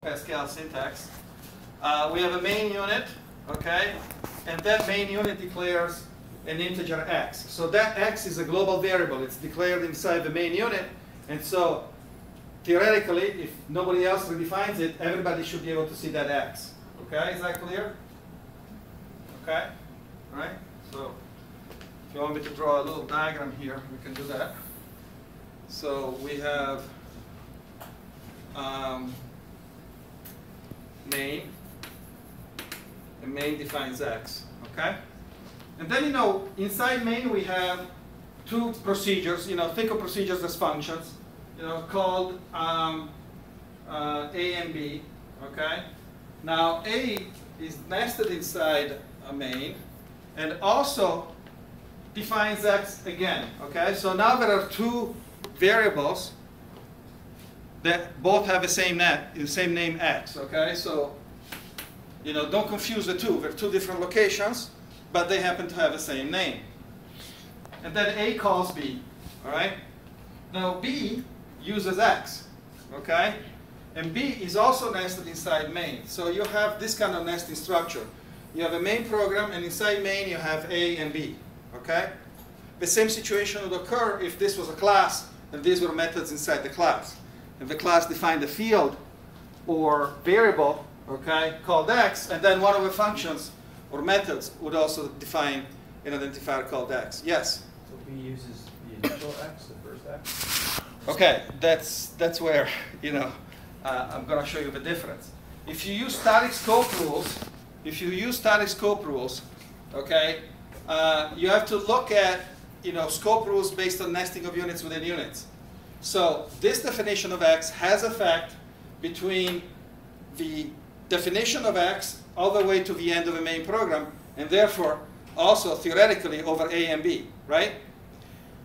Pascal syntax. We have a main unit, okay, and that main unit declares an integer x. So that x is a global variable. It's declared inside the main unit, and so theoretically, if nobody else redefines it, everybody should be able to see that x. Okay, is that clear? Okay, all right. So if you want me to draw a little diagram here, we can do that. So we have main, and main defines x, okay? And then, inside main we have two procedures, think of procedures as functions, called A and B, okay? Now, A is nested inside a main, and also defines x again, okay? So now there are two variables that both have the same name x, okay? So, don't confuse the two. They're two different locations, but they happen to have the same name. And then A calls B, all right? Now B uses x, okay? And B is also nested inside main. So you have this kind of nesting structure. You have a main program, and inside main you have A and B, okay? The same situation would occur if this was a class, and these were methods inside the class. If the class defined a field or variable, okay, called x, and then one of the functions or methods would also define an identifier called x. Yes? So B uses the initial x, the first x? Okay, that's where, I'm going to show you the difference. If you use static scope rules, okay, you have to look at, scope rules based on nesting of units within units. So this definition of x has effect between the definition of x all the way to the end of the main program, and therefore also theoretically over A and B, right?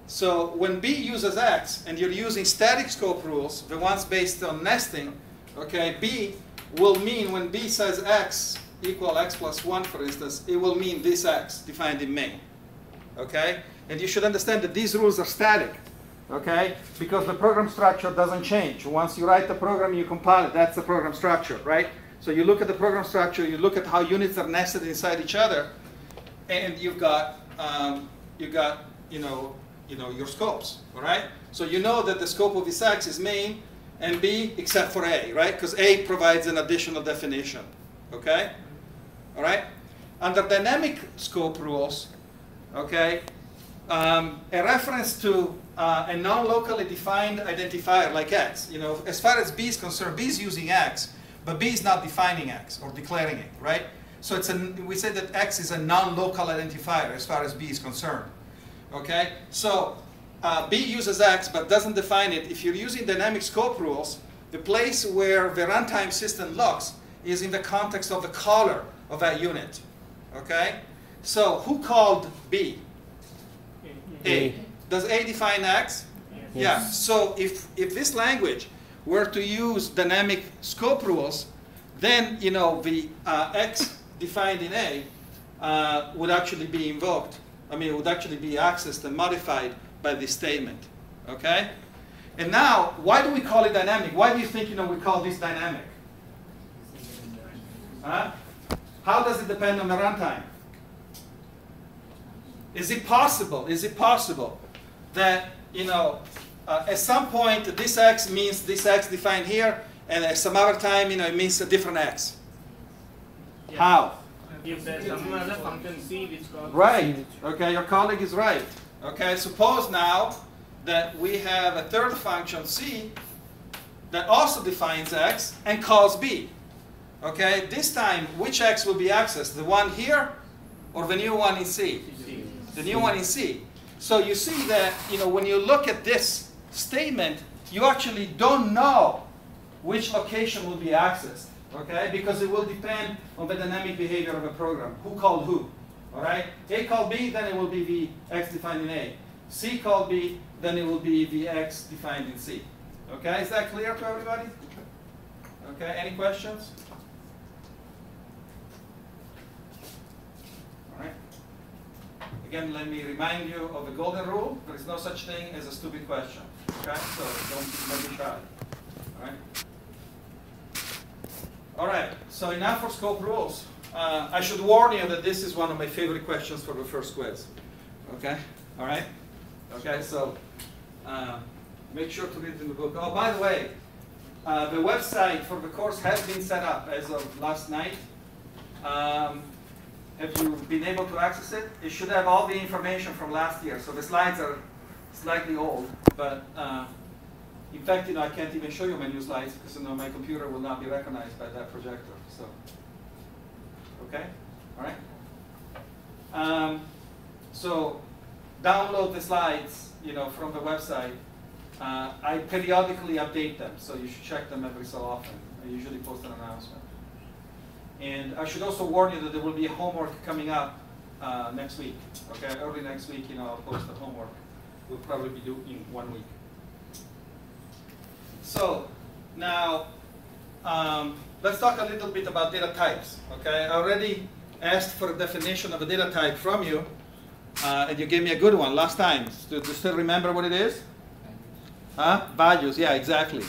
So when B uses x, and you're using static scope rules, the ones based on nesting, okay, B will mean, when B says x equal x plus 1, for instance, it will mean this x defined in main, okay? And you should understand that these rules are static. Okay, because the program structure doesn't change. Once you write the program, you compile it. That's the program structure, right? So you look at the program structure, you look at how units are nested inside each other, and you've got your scopes, all right? So you know that the scope of this x is main and B except for A, right? Because A provides an additional definition, okay? All right? Under dynamic scope rules, okay, a reference to a non-locally defined identifier like x. As far as B is concerned, B is using x, but B is not defining x or declaring it, right? So we say that x is a non-local identifier as far as B is concerned, okay? So B uses x but doesn't define it. If you're using dynamic scope rules, the place where the runtime system looks is in the context of the caller of that unit, okay? So who called B? A. Does A define x? Yes. Yeah. So if this language were to use dynamic scope rules, then the x defined in A would actually be invoked. It would actually be accessed and modified by this statement. Okay? And now, why do we call it dynamic? Why do you think we call this dynamic? Huh? How does it depend on the runtime? Is it possible that, at some point this x means this x defined here, and at some other time, it means a different x? Yeah. How? If there's some other function C which calls right. Okay, your colleague is right. Okay, suppose now that we have a third function C that also defines x and calls B. Okay, this time which x will be accessed? The one here or the new one in C? The new one in C. So you see that when you look at this statement, you actually don't know which location will be accessed, okay? Because it will depend on the dynamic behavior of a program. Who called who? All right? A called B, then it will be the x defined in A. C called B, then it will be the x defined in C. Okay? Is that clear to everybody? Okay. Any questions? All right. Again, let me remind you of the golden rule. There is no such thing as a stupid question. Okay? So don't be shy. All right? All right, so enough for scope rules. I should warn you that this is one of my favorite questions for the first quiz. Okay, all right? Okay, so make sure to read it in the book. Oh, by the way, the website for the course has been set up as of last night. Have you been able to access it? It should have all the information from last year. So the slides are slightly old, but in fact, I can't even show you my new slides because my computer will not be recognized by that projector. So, okay, all right. So download the slides, from the website. I periodically update them, so you should check them every so often. I usually post an announcement. And I should also warn you that there will be homework coming up next week. Okay, early next week, I'll post the homework. We'll probably be due in 1 week. So now let's talk a little bit about data types. Okay, I already asked for a definition of a data type from you, and you gave me a good one last time. Do you still remember what it is? Values. Yeah, exactly.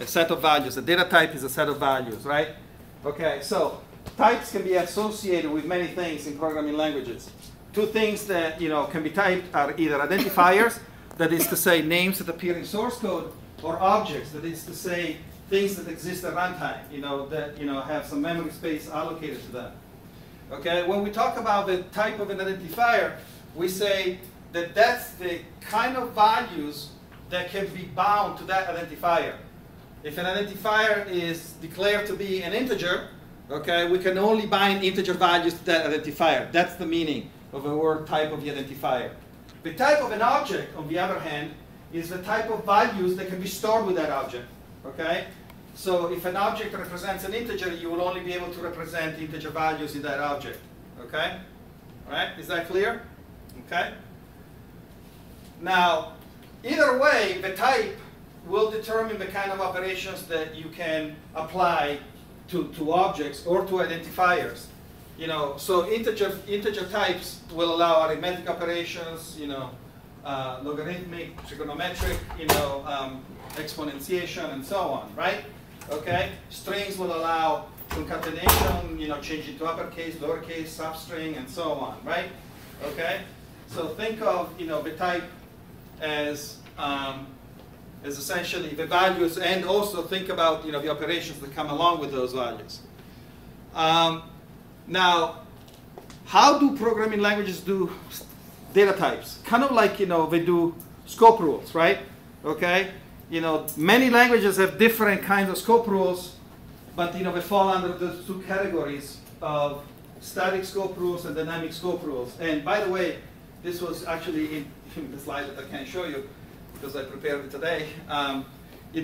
A set of values. A data type is a set of values, right? Okay, so types can be associated with many things in programming languages. Two things that can be typed are either identifiers, that is to say names that appear in source code, or objects, that is to say things that exist at runtime, that have some memory space allocated to them. Okay, when we talk about the type of an identifier, we say that that's the kind of values that can be bound to that identifier. If an identifier is declared to be an integer, okay, we can only bind integer values to that identifier. That's the meaning of the word type of the identifier. The type of an object, on the other hand, is the type of values that can be stored with that object. Okay? So if an object represents an integer, you will only be able to represent integer values in that object. Okay? All right? Is that clear? Okay? Now, either way, the type will determine the kind of operations that you can apply to objects or to identifiers. So integer types will allow arithmetic operations, logarithmic, trigonometric, exponentiation, and so on, right? Okay. Strings will allow concatenation, change it to uppercase, lowercase, substring, and so on, right? Okay. So think of the type as essentially the values, and also think about the operations that come along with those values. Now, how do programming languages do data types? Kind of like they do scope rules, right? Okay, many languages have different kinds of scope rules, but they fall under those two categories of static scope rules and dynamic scope rules. And by the way, this was actually in the slide that I can't show you because I prepared it today. Do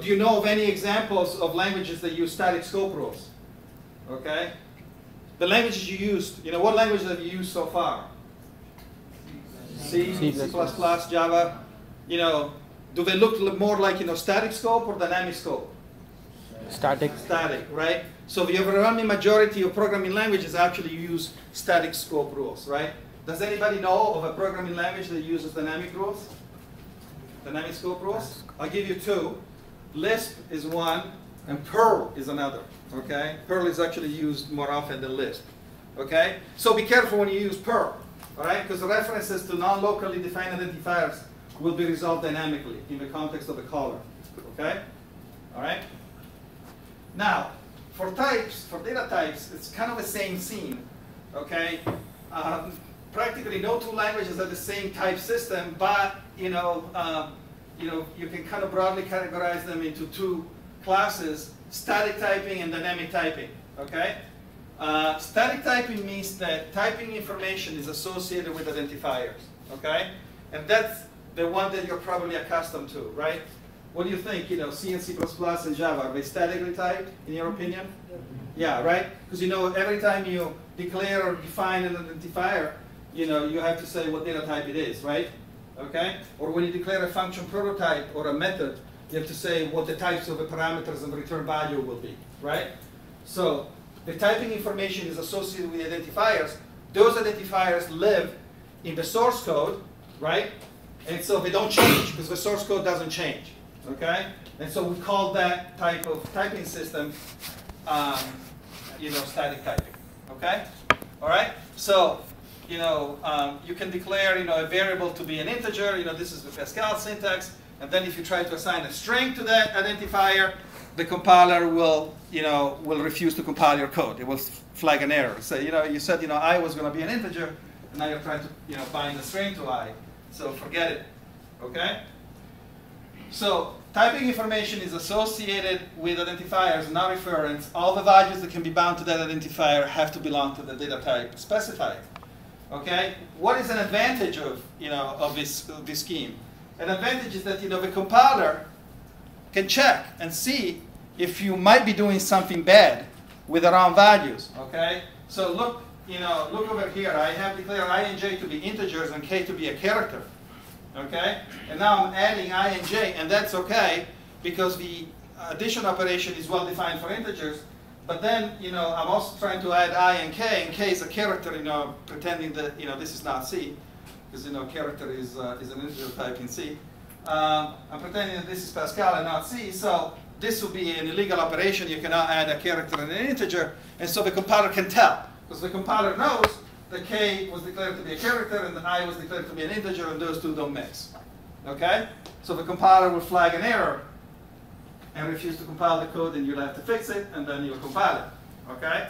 you know of any examples of languages that use static scope rules? Okay, the languages you used. What languages have you used so far? C, C++, Java. Do they look more like static scope or dynamic scope? Static. Static, right? So the overwhelming majority of programming languages actually use static scope rules, right? Does anybody know of a programming language that uses dynamic rules? Dynamic scope rules? I'll give you two. Lisp is one, and Perl is another. Okay? Perl is actually used more often than Lisp. Okay? So be careful when you use Perl. All right? Because the references to non-locally defined identifiers will be resolved dynamically in the context of a caller. Okay? All right? Now, for types, for data types, it's kind of the same scene. Okay? Practically no two languages have the same type system, but you can kind of broadly categorize them into two classes: static typing and dynamic typing. Okay? Static typing means that typing information is associated with identifiers. Okay? And that's the one that you're probably accustomed to, right? What do you think? C and C++ and Java, are they statically typed, in your opinion? Yeah, right? Because every time you declare or define an identifier, you have to say what data type it is, right? Okay? Or when you declare a function prototype or a method, you have to say what the types of the parameters and the return value will be, right? So the typing information is associated with identifiers. Those identifiers live in the source code, right? And so they don't change because the source code doesn't change, okay? And so we call that type of typing system, static typing. Okay? All right? So, you can declare, a variable to be an integer. This is the Pascal syntax. And then if you try to assign a string to that identifier, the compiler will refuse to compile your code. It will flag an error. So, you said, I was going to be an integer, and now you're trying to, bind a string to I. So forget it. Okay? So typing information is associated with identifiers, not referents. All the values that can be bound to that identifier have to belong to the data type specified. Okay? What is an advantage of this scheme? An advantage is that the compiler can check and see if you might be doing something bad with the wrong values. Okay? So look over here. I have declared I and j to be integers and k to be a character. Okay? And now I'm adding I and j, and that's okay because the addition operation is well defined for integers. But then, I'm also trying to add I and k is a character, pretending that, this is not C, because, character is an integer type in C. I'm pretending that this is Pascal and not C, so this will be an illegal operation. You cannot add a character and an integer, and so the compiler can tell, because the compiler knows that k was declared to be a character and the I was declared to be an integer, and those two don't mix. Okay? So the compiler will flag an error and refuse to compile the code, and you'll have to fix it, and then you'll compile it. Okay?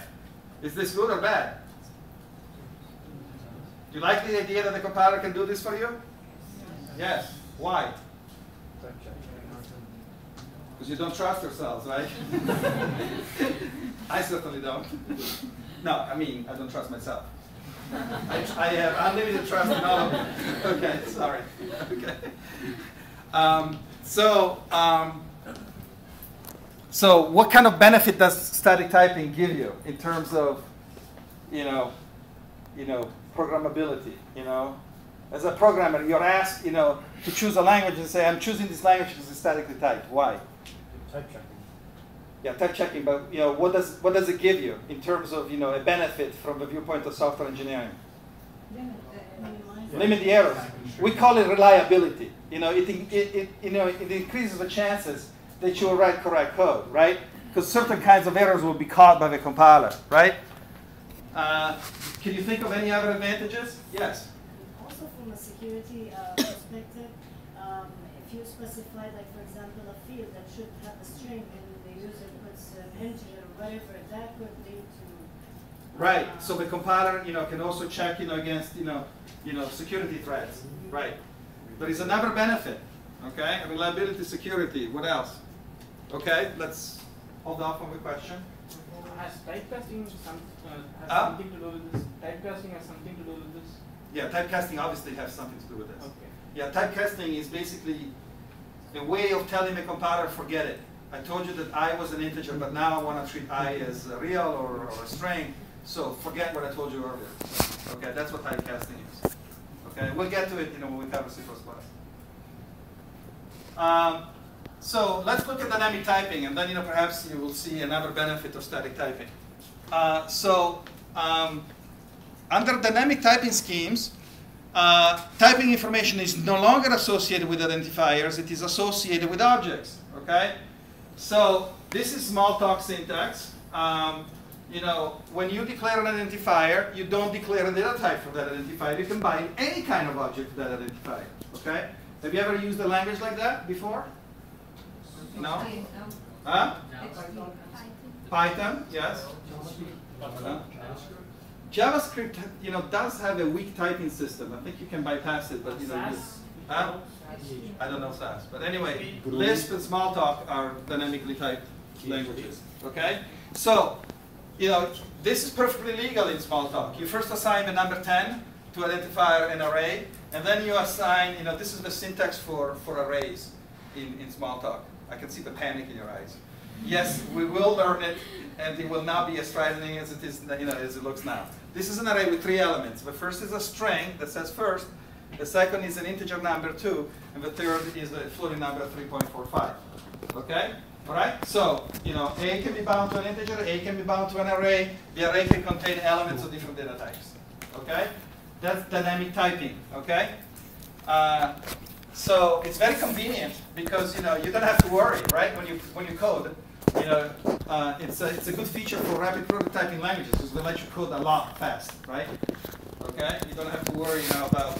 Is this good or bad? Do you like the idea that the compiler can do this for you? Yes. Why? Because you don't trust yourselves, right? I certainly don't. No, I don't trust myself. I have unlimited trust in all of you. Okay, sorry. Okay. So what kind of benefit does static typing give you in terms of, programmability? As a programmer, you're asked, to choose a language and say, I'm choosing this language because it's statically typed. Why? Type checking. Yeah, type checking. But what does it give you in terms of a benefit from the viewpoint of software engineering? Limit the errors. We call it reliability. It increases the chances that you will write correct code, right? Because certain kinds of errors will be caught by the compiler, right? Can you think of any other advantages? Yes. Also, from a security perspective, if you specify, like for example, a field that should have a string and the user puts an integer or whatever, that could lead to. Right. So the compiler, can also check, against, security threats. Right. There is another benefit. Okay. Reliability, security. What else? Okay. Let's hold off on the question. Has typecasting something to do with this? Typecasting has something to do with this? Yeah, typecasting obviously has something to do with this. Okay. Yeah, typecasting is basically a way of telling the compiler, forget it. I told you that I was an integer, but now I want to treat I as a real or a string, so forget what I told you earlier. Okay, that's what typecasting is. Okay, we'll get to it when we cover C++. So let's look at dynamic typing, and then perhaps you will see another benefit of static typing. Under dynamic typing schemes, typing information is no longer associated with identifiers. It is associated with objects. Okay, so this is Smalltalk syntax. When you declare an identifier, you don't declare a data type for that identifier. You can bind any kind of object to that identifier. Okay, have you ever used a language like that before? No? Huh? Python, yes. JavaScript, does have a weak typing system. I think you can bypass it, but huh? I don't know SAS. But anyway, Lisp and Smalltalk are dynamically typed languages. Okay? So, this is perfectly legal in Smalltalk. You first assign the number 10 to identify an array, and then you assign, this is the syntax for arrays in Smalltalk. I can see the panic in your eyes. Yes, we will learn it, and it will not be as frightening as it is, as it looks now. This is an array with 3 elements. The first is a string that says first. The second is an integer number 2, and the third is a floating number 3.45. Okay? All right. So A can be bound to an integer. A can be bound to an array. The array can contain elements of different data types. Okay? That's dynamic typing. Okay? So it's very convenient because you don't have to worry, right? When you code, it's a good feature for rapid prototyping languages because they let you code a lot fast, right? Okay, you don't have to worry about